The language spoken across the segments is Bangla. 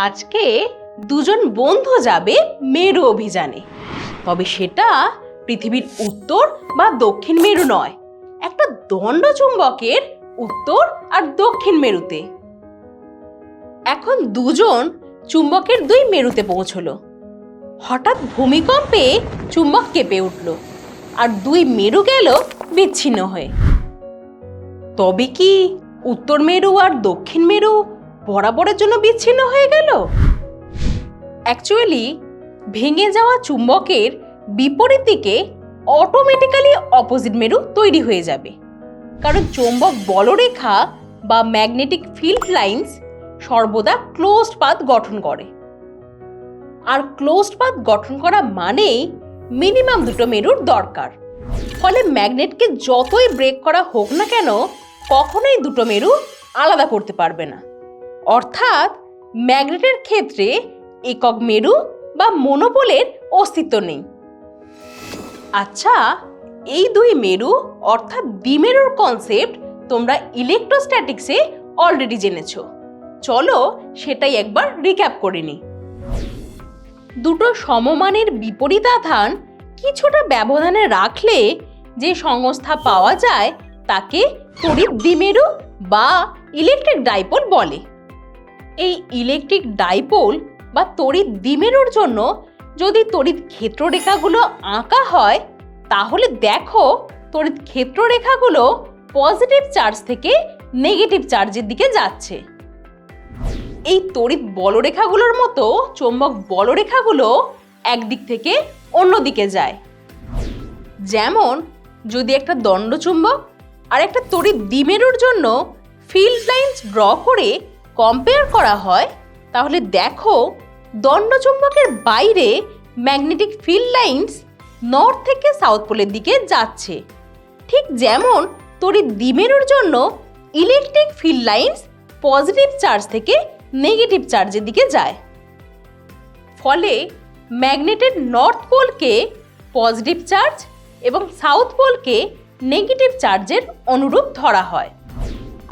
আজকে দুজন বন্ধু যাবে মেরু অভিযানে। তবে সেটা পৃথিবীর উত্তর বা দক্ষিণ মেরু নয়, একটা দণ্ডচুম্বকের উত্তর আর দক্ষিণ মেরুতে। এখন দুজন চুম্বকের দুই মেরুতে পৌঁছলো। হঠাৎ ভূমিকম্পে চুম্বক কেঁপে উঠল আর দুই মেরু গেল বিচ্ছিন্ন হয়ে। তবে কি উত্তর মেরু আর দক্ষিণ মেরু বরাবরের জন্য বিচ্ছিন্ন হয়ে গেল? অ্যাকচুয়ালি ভেঙে যাওয়া চুম্বকের বিপরীত দিকে অটোমেটিক্যালি অপোজিট মেরু তৈরি হয়ে যাবে, কারণ চৌম্বক বলরেখা বা ম্যাগনেটিক ফিল্ড লাইন্স সর্বদা ক্লোজড পাথ গঠন করে। আর ক্লোজড পাথ গঠন করা মানেই মিনিমাম দুটো মেরুর দরকার। ফলে ম্যাগনেটকে যতই ব্রেক করা হোক না কেন, কখনোই দুটো মেরু আলাদা করতে পারবে না। অর্থাৎ ম্যাগনেটের ক্ষেত্রে একক মেরু বা মনোপোলের অস্তিত্ব নেই। আচ্ছা, এই দুই মেরু অর্থাৎ দ্বিমেরুর কনসেপ্ট তোমরা ইলেকট্রোস্ট্যাটিক্সে অলরেডি জেনেছো। চলো সেটাই একবার রিক্যাপ করে নিই। দুটো সমমানের বিপরীত আধান কিছুটা ব্যবধানে রাখলে যে সংস্থা পাওয়া যায় তাকে তড়িৎ দ্বিমেরু বা ইলেকট্রিক ডাইপোল বলে। এই ইলেকট্রিক ডাইপোল বা তড়িৎ দ্বিমেরুর জন্য যদি তড়িৎ ক্ষেত্ররেখাগুলো আঁকা হয়, তাহলে দেখো তড়িৎ ক্ষেত্ররেখাগুলো পজিটিভ চার্জ থেকে নেগেটিভ চার্জের দিকে যাচ্ছে। এই তড়িৎ বলরেখাগুলোর মতো চৌম্বক বলরেখাগুলো একদিক থেকে অন্য দিকে যায়। যেমন যদি একটা দণ্ডচুম্বক আর একটা তড়িৎ দ্বিমেরুর জন্য ফিল্ড লাইন্স ড্র করে কম্পেয়ার করা হয়, তাহলে দেখো দণ্ডচুম্বকের বাইরে ম্যাগনেটিক ফিল্ড লাইন্স নর্থ থেকে সাউথ পোলের দিকে যাচ্ছে, ঠিক যেমন তড়িৎ দ্বিমেরুর জন্য electric field lines positive charge থেকে নেগেটিভ চার্জের দিকে যায়। ফলে ম্যাগনেটের নর্থ পোলকে পজিটিভ চার্জ এবং সাউথ পোলকে নেগেটিভ চার্জের অনুরূপ ধরা হয়।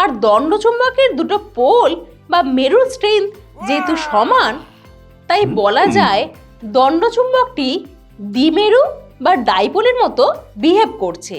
আর দণ্ডচুম্বকের দুটো পোল বা মেরুর স্ট্রেংথ যেহেতু সমান, তাই বলা যায় দণ্ডচুম্বকটি দ্বিমেরু বা ডাইপোলের মতো বিহেভ করছে,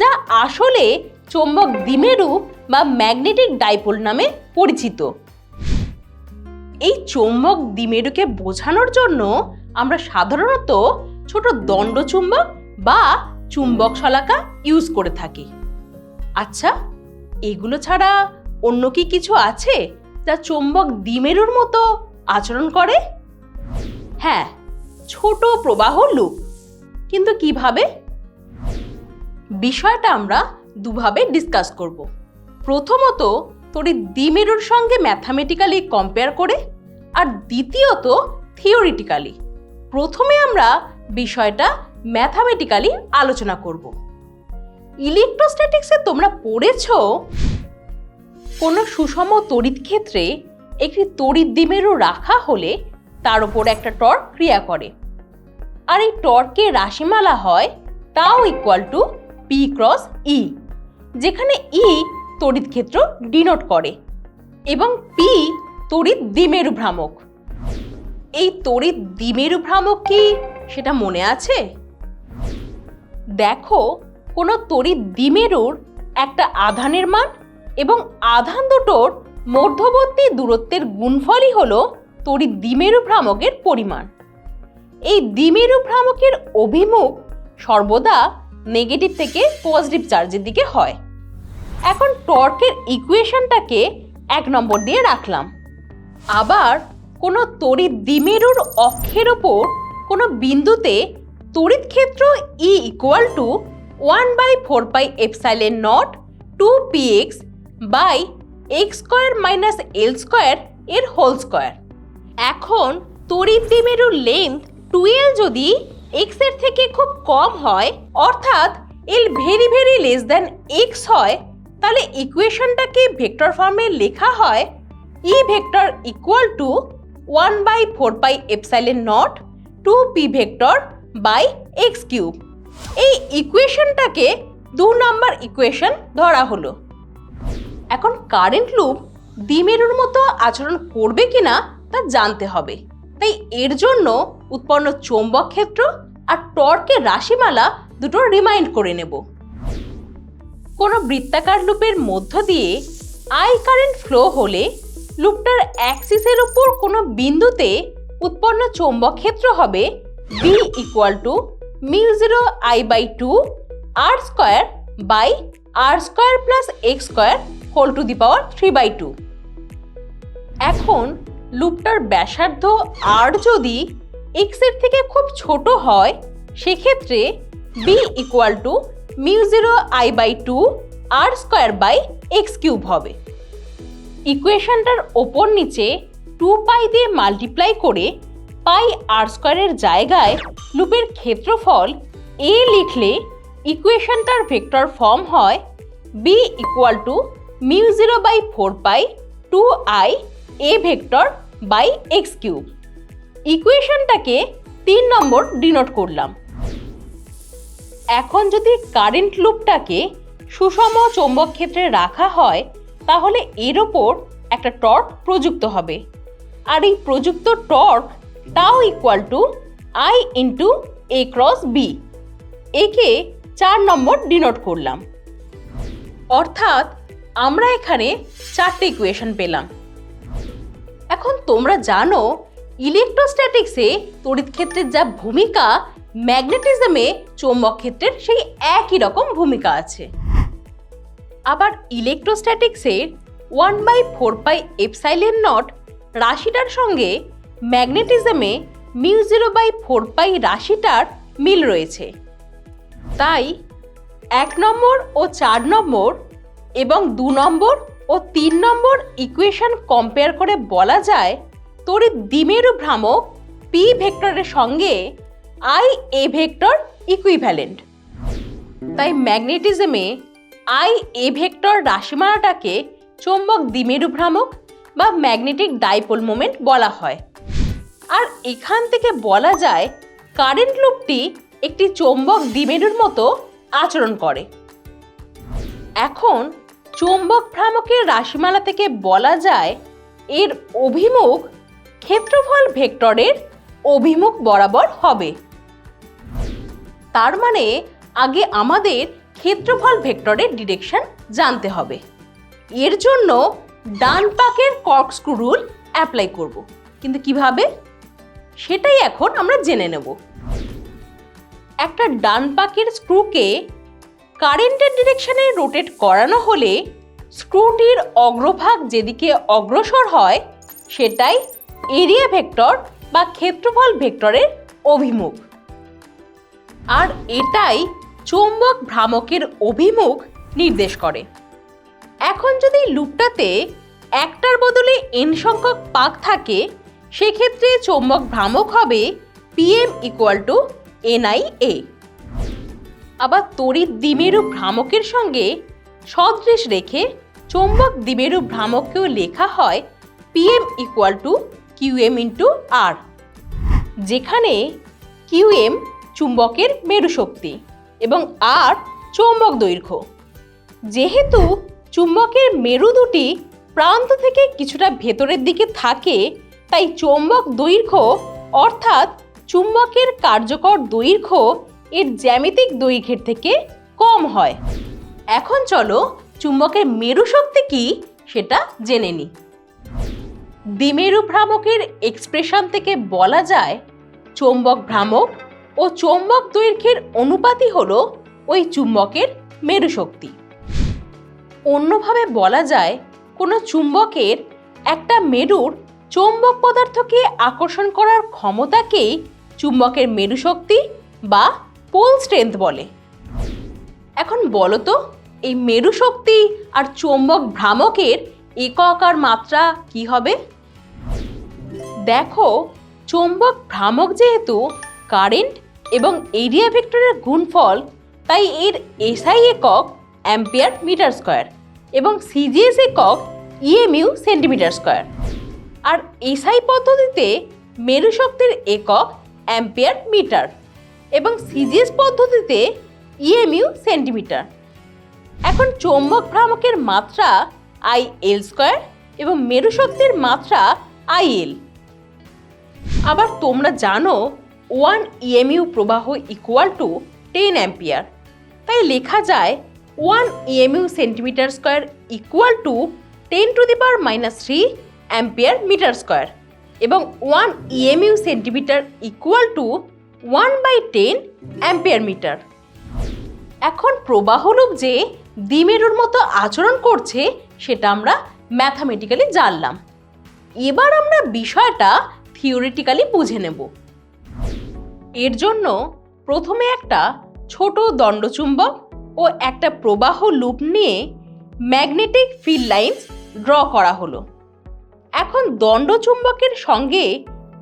যা আসলে চৌম্বক দ্বিমেরু বা ম্যাগনেটিক ডাইপোল নামে পরিচিত। এই চৌম্বক দ্বিমেরুকে বোঝানোর জন্য আমরা সাধারণত ছোট দণ্ডচুম্বক বা চুম্বক শলাকা ইউজ করে থাকি। আচ্ছা, এগুলো ছাড়া অন্য কি কিছু আছে যা চৌম্বক দ্বিমেরুর মতো আচরণ করে? হ্যাঁ, ছোট প্রবাহ লুপ। কিন্তু কিভাবে? বিষয়টা আমরা দুভাবে ডিসকাস করব। প্রথমত তড়িৎ দ্বিমেরুর সঙ্গে ম্যাথামেটিক্যালি কম্পেয়ার করে, আর দ্বিতীয়ত থিওরিটিক্যালি। প্রথমে আমরা বিষয়টা ম্যাথামেটিক্যালি আলোচনা করব। ইলেকট্রোস্ট্যাটিক্সে তোমরা পড়েছো কোনো সুষম তড়িৎ ক্ষেত্রে একটি তড়িৎ দ্বিমেরু রাখা হলে তার উপর একটা টর্ক ক্রিয়া করে, আর এই টর্কের রাশিমালা হয় tau equal to P cross E, যেখানে ই তড়িৎ ক্ষেত্র ডিনোট করে এবং পি তড়িৎ দ্বিমেরু ভ্রামক। এই তড়িৎ দ্বিমেরু ভ্রামক কি সেটা মনে আছে? দেখো, কোনো তড়িৎ দ্বিমেরুর একটা আধানের মান এবং আধান দুটোর মধ্যবর্তী দূরত্বের গুণফলই হলো তড়িৎ দ্বিমেরু ভ্রামকের পরিমাণ। এই দ্বিমেরু ভ্রামকের অভিমুখ সর্বদা নেগেটিভ থেকে পজিটিভ চার্জের দিকে হয়। এখন টর্কের ইকুয়েশনটাকে 1 নম্বর দিয়ে রাখলাম। আবার কোনো তড়িৎ দ্বিমেরুর অক্ষের ওপর কোনো বিন্দুতে তড়িৎ ক্ষেত্র E equal to 1/4 epsilon nought 2px by x square minus l square এর হোল স্কোয়ার। এখন তড়িৎ দ্বিমেরুর লেন্থ 2l যদি x এর থেকে খুব কম হয়, অর্থাৎ l very very less than x হয়, তাহলে ইকুয়েশনটাকে ভেক্টর ফর্মে লেখা হয় E vector equal to 1/4 epsilon nought 2p vector by x cube. এই ইকুয়েশনটাকে 2 নম্বর ইকুয়েশন ধরা হলো। এখন কারেন্ট লুপ দ্বিমেরুর মতো আচরণ করবে কিনা তা জানতে হবে। তাই এর জন্য উৎপন্ন চৌম্বক ক্ষেত্র আর টর্কের রাশিমালা দুটো রিমাইন্ড করে নেব। কোনো বৃত্তাকার লুপের মধ্য দিয়ে আই কারেন্ট ফ্লো হলে লুপটার অ্যাক্সিসের উপর কোনো বিন্দুতে উৎপন্ন চৌম্বক ক্ষেত্র হবে B = μ0I/2 r² by r² plus x² whole to the power 3/2। এখন লুপটার ব্যাসার্ধ r যদি x এর থেকে খুব ছোট হয় সেক্ষেত্রে B = μ0I/2 r² by x³ হবে। ইকুয়েশনটার ওপর নিচে 2π দিয়ে মাল্টিপ্লাই করে পাই r² এর জায়গায় লুপের ক্ষেত্রফল a লিখলে ইকুয়েশনটার ভেক্টর ফর্ম হয় B = μ0/4π 2i a vector by x³ ইকুয়েশনটাকে 3 নম্বর ডিনোট করলাম। এখন যদি কারেন্ট লুপটাকে সুষম চৌম্বক ক্ষেত্রে রাখা হয় তাহলে এর ওপর একটা টর্ক প্রযুক্ত হবে, আর এই প্রযুক্ত torque tau = I × A × B। একে 4 নম্বর ডিনোট করলাম। অর্থাৎ আমরা এখানে 4টে ইকুয়েশন পেলাম। এখন তোমরা জানো ইলেকট্রোস্ট্যাটিক্সে তড়িৎ ক্ষেত্রের যা ভূমিকা ম্যাগনেটিজমে চৌম্বক ক্ষেত্রের সেই একই রকম ভূমিকা আছে। আবার ইলেকট্রোস্ট্যাটিক্সের 1/4πε0 রাশিটার সঙ্গে ম্যাগনেটিজমে μ0/4π রাশিটার মিল রয়েছে। তাই 1 নম্বর ও 4 নম্বর এবং 2 নম্বর ও 3 নম্বর ইকুয়েশন কম্পেয়ার করে বলা যায় তড়িৎ দ্বিমেরু ভ্রামক p ভেক্টরের সঙ্গে I a ভেক্টর ইকুইভ্যালেন্ট। তাই ম্যাগনেটিজমে I a ভেক্টর রাশিমালাটাকে চৌম্বক দ্বিমেরু ভ্রামক বা ম্যাগনেটিক ডাইপোল মোমেন্ট বলা হয়। আর এখান থেকে বলা যায় কারেন্ট লুপটি একটি চৌম্বক দ্বিমেরুর মতো আচরণ করে। এখন চৌম্বক ভ্রামকের রাশিমালা থেকে বলা যায় এর অভিমুখ ক্ষেত্রফল ভেক্টরের অভিমুখ বরাবর হবে। তার মানে আগে আমাদের ক্ষেত্রফল ভেক্টরের ডিরেকশন জানতে হবে। এর জন্য ডান পাকের কর্কস্ক্রু রুল অ্যাপ্লাই করব, কিন্তু কিভাবে সেটাই এখন আমরা জেনে নেব। একটা ডান পাকের স্ক্রুকে কারেন্টের ডিরেকশনে রোটেট করানো হলে স্ক্রুটির অগ্রভাগ যেদিকে অগ্রসর হয় সেটাই এরিয়া ভেক্টর বা ক্ষেত্রফল ভেক্টরের অভিমুখ, আর এটাই চৌম্বক ভ্রামকের অভিমুখ নির্দেশ করে। এখন যদি লুপটাতে একটার বদলে n সংখ্যক পাক থাকে সেক্ষেত্রে চৌম্বক ভ্রামক হবে Pm = NIA। আবার তড়িৎ দ্বিমেরু ভ্রামকের সঙ্গে সদৃশ রেখে চৌম্বক দ্বিমেরু ভ্রামককেও লেখা হয় Pm = Qm × R, যেখানে Qm চুম্বকের মেরু শক্তি এবং R চৌম্বক দৈর্ঘ্য। যেহেতু চুম্বকের মেরু দুটি প্রান্ত থেকে কিছুটা ভেতরের দিকে থাকে তাই চৌম্বক দৈর্ঘ্য অর্থাৎ চুম্বকের কার্যকর দৈর্ঘ্য এর জ্যামিতিক দৈর্ঘ্যের থেকে কম হয়। এখন চলো চুম্বকের মেরু শক্তি কি সেটা জেনে নিই। দ্বিমেরু ভ্রামকের এক্সপ্রেশন থেকে বলা যায় চৌম্বক ভ্রামক ও চৌম্বক দৈর্ঘ্যের অনুপাতই হলো ওই চুম্বকের মেরু শক্তি। অন্যভাবে বলা যায় কোনো চুম্বকের একটা মেরুর চৌম্বক পদার্থকে আকর্ষণ করার ক্ষমতাকেই চুম্বকের মেরু শক্তি বা পোল স্ট্রেংথ বলে। এখন বলো তো এই মেরু শক্তি আর চৌম্বক ভ্রামকের একক আর মাত্রা কি হবে? দেখো, চৌম্বক ভ্রামক যেহেতু কারেন্ট এবং এরিয়া ভেক্টরের গুণফল তাই এর এসআই একক অ্যাম্পিয়ার মিটার স্কয়ার এবং সিজিএস একক ইএমইউ সেন্টিমিটার স্কয়ার। আর এসআই পদ্ধতিতে মেরু শক্তির একক অ্যাম্পিয়ার মিটার এবং সিজিএস পদ্ধতিতে ইএমইউ সেন্টিমিটার। এখন চৌম্বক ভ্রামকের মাত্রা IL² এবং মেরু শক্তির মাত্রা IL। আবার তোমরা জানো 1 EMU প্রবাহ ইকুয়াল টু 10 অ্যাম্পিয়ার, তাই লেখা যায় 1 EMU centimetre square equal to 10⁻³ ampere metre square এবং 1 EMU centimetre equal to 1/10 ampere metre. এখন প্রবাহ লুপ যে দ্বিমেরুর মতো আচরণ করছে সেটা আমরা ম্যাথামেটিক্যালি জানলাম। এবার আমরা বিষয়টা থিওরিটিক্যালি বুঝে নেব। এর জন্য প্রথমে একটা ছোট দণ্ডচুম্বক ও একটা প্রবাহ লুপ নিয়ে ম্যাগনেটিক ফিল্ড লাইনস ড্র করা হলো। এখন দণ্ডচুম্বকের সঙ্গে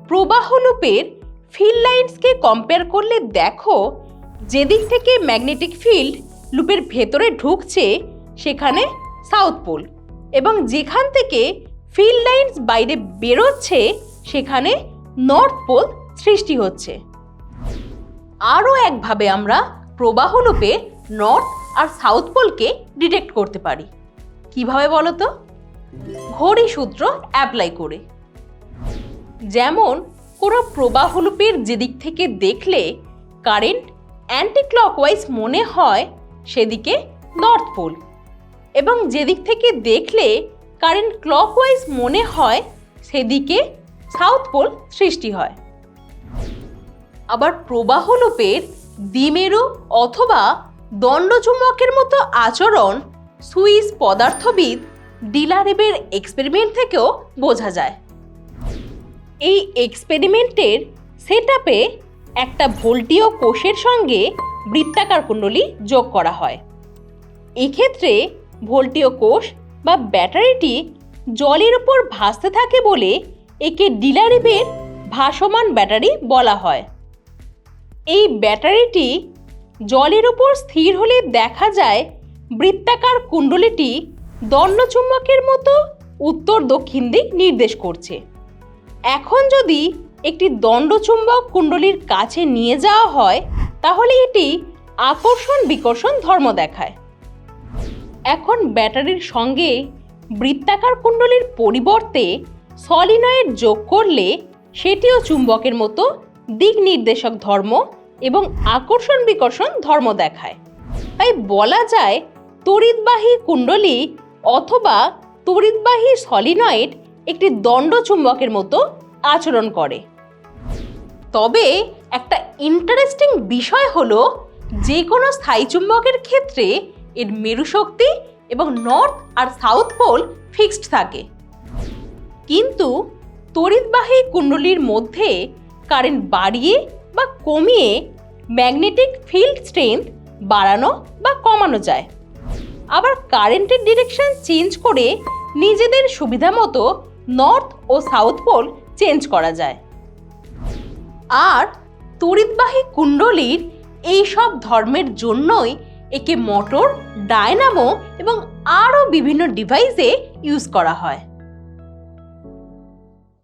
প্রবাহ লুপের ফিল্ড লাইনসকে কম্পেয়ার করলে দেখো যেদিক থেকে ম্যাগনেটিক ফিল্ড লুপের ভেতরে ঢুকছে সেখানে সাউথ পোল এবং যেখান থেকে ফিল্ড লাইনস বাইরে বেরোচ্ছে সেখানে নর্থ পোল সৃষ্টি হচ্ছে। আরও একভাবে আমরা প্রবাহ লুপে নর্থ আর সাউথ পোলকে ডিটেক্ট করতে পারি। কিভাবে বলো তো? ঘড়ি সূত্র অ্যাপ্লাই করে। যেমন কোনো প্রবাহ লুপের যেদিক থেকে দেখলে কারেন্ট অ্যান্টি ক্লকওয়াইজ মনে হয় সেদিকে নর্থ পোল এবং যেদিক থেকে দেখলে কারেন্ট ক্লকওয়াইজ মনে হয় সেদিকে সাউথ পোল সৃষ্টি হয়। আবার প্রবাহ লুপের দ্বিমেরু অথবা দণ্ডচুম্বকের মতো আচরণ সুইস পদার্থবিদ ডিলারিভের এক্সপেরিমেন্ট থেকেও বোঝা যায়। এই এক্সপেরিমেন্টের সেটআপে একটা ভোল্টীয় কোষের সঙ্গে বৃত্তাকার কুণ্ডলী যোগ করা হয়। এক্ষেত্রে ভোল্টীয় কোষ বা ব্যাটারিটি জলের উপর ভাসতে থাকে বলে একে ডিলারিভের ভাসমান ব্যাটারি বলা হয়। এই ব্যাটারিটি জলের উপর স্থির হলে দেখা যায় বৃত্তাকার কুণ্ডলীটি দণ্ডচুম্বকের মতো উত্তর দক্ষিণ দিক নির্দেশ করছে। এখন যদি একটি দণ্ডচুম্বক কুণ্ডলীর কাছে নিয়ে যাওয়া হয় তাহলে এটি আকর্ষণ বিকর্ষণ ধর্ম দেখায়। এখন ব্যাটারির সঙ্গে বৃত্তাকার কুণ্ডলীর পরিবর্তে সলিনয়েড যোগ করলে সেটিও চুম্বকের মতো দিক নির্দেশক ধর্ম এবং আকর্ষণ বিকর্ষণ ধর্ম দেখায়। তাই বলা যায় তড়িৎবাহী কুণ্ডলী অথবা তড়িৎবাহী সলিনয়েড একটি দণ্ডচুম্বকের মতো আচরণ করে। তবে একটা ইন্টারেস্টিং বিষয় হলো যে কোনো স্থায়ী চুম্বকের ক্ষেত্রে এর মেরুশক্তি এবং নর্থ আর সাউথ পোল ফিক্সড থাকে, কিন্তু তড়িৎবাহী কুণ্ডলীর মধ্যে কারেন্ট বাড়িয়ে বা কমিয়ে ম্যাগনেটিক ফিল্ড স্ট্রেংথ বাড়ানো বা কমানো যায়। আবার কারেন্টের ডিরেকশন চেঞ্জ করে নিজেদের সুবিধা মতো নর্থ ও সাউথ পোল চেঞ্জ করা যায়। আর তড়িৎবাহী কুণ্ডলীর এই সব ধর্মের জন্যই একে মোটর, ডায়নামো এবং আরও বিভিন্ন ডিভাইসে ইউজ করা হয়।